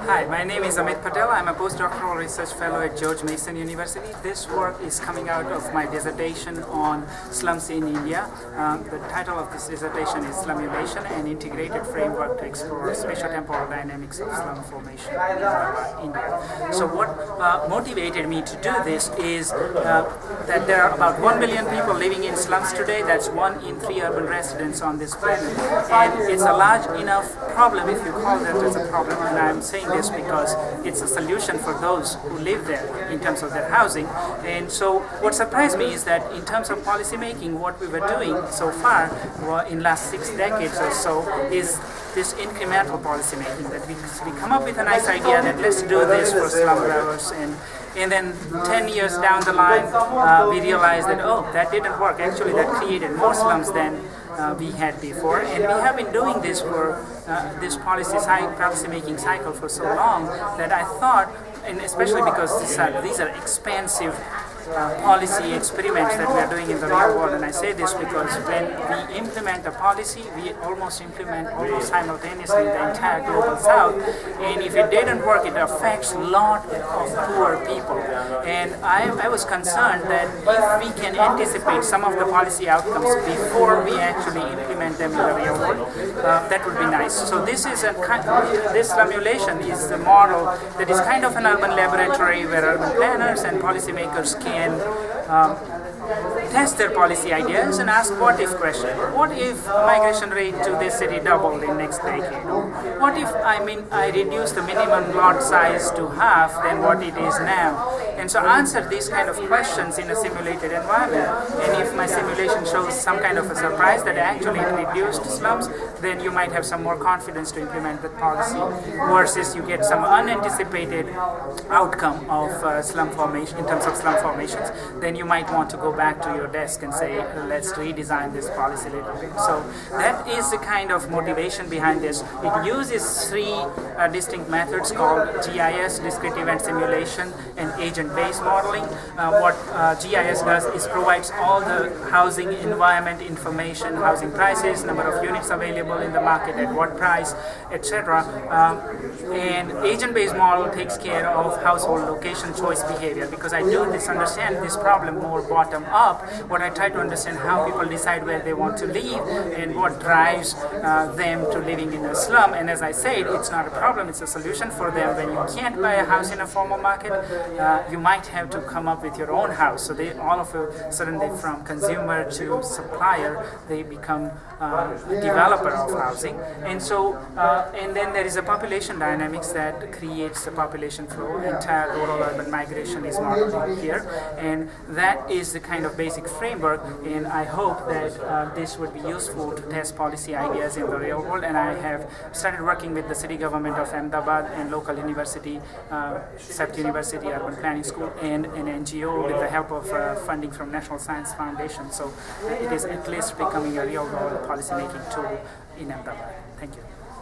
Hi, my name is Amit Patel. I'm a postdoctoral research fellow at George Mason University. This work is coming out of my dissertation on slums in India. The title of this dissertation is Slumulation, an integrated framework to explore spatio-temporal dynamics of slum formation in India. So what motivated me to do this is that there are about 1 million people living in slums today. That's 1 in 3 urban residents on this planet. And it's a large enough problem, if you call that as a problem, and I'm saying this because it's a solution for those who live there in terms of their housing. And so what surprised me is that in terms of policy making, what we were doing so far in last 6 decades or so is this incremental policy making, that we come up with a nice idea that let's do this for slum dwellers, and then 10 years down the line we realized that, oh, that didn't work. Actually, that created more slums than we had before, and we have been doing this for this policy making cycle for so long that I thought, and especially because these are expansive policy experiments that we are doing in the real world. And I say this because when we implement a policy, we implement almost simultaneously the entire global south, and if it didn't work, it affects a lot of poor people. And I was concerned that if we can anticipate some of the policy outcomes before we actually implement them in the real world, that would be nice. So this Slumulation is the model that is kind of an urban laboratory where urban planners and policymakers can test their policy ideas and ask what-if question. What if migration rate to this city doubled in next decade? What if I reduce the minimum lot size to half than what it is now? And so answer these kind of questions in a simulated environment. And if my simulation shows some kind of a surprise that actually it reduced slums, then you might have some more confidence to implement the policy, versus you get some unanticipated outcome of slum formation in terms of slum formations. Then you might want to go back to your desk and say, let's redesign this policy a little bit. So that is the kind of motivation behind this. It uses 3 distinct methods called GIS, discrete event simulation, and agent-based modeling. What GIS does is provides all the housing environment information, housing prices, number of units available in the market at what price, etc. And agent-based model takes care of household location choice behavior, because I do understand this problem more bottom up. What I try to understand how people decide where they want to live and what drives them to living in a slum. And as I said, it's not a problem, it's a solution for them. When you can't buy a house in a formal market, you might have to come up with your own house. So all of a sudden, from consumer to supplier, they become a developer of housing. And so, and then there is a population dynamics that creates the population flow. Entire rural-urban migration is modeled here, and that is the kind of basic framework. And I hope that this would be useful to test policy ideas in the real world. And I have started working with the city government of Ahmedabad and local university, Spatio-Temporal Urban Planning School, and an NGO with the help of funding from National Science Foundation. So it is at least becoming a real-world policy-making tool in Ahmedabad. Thank you.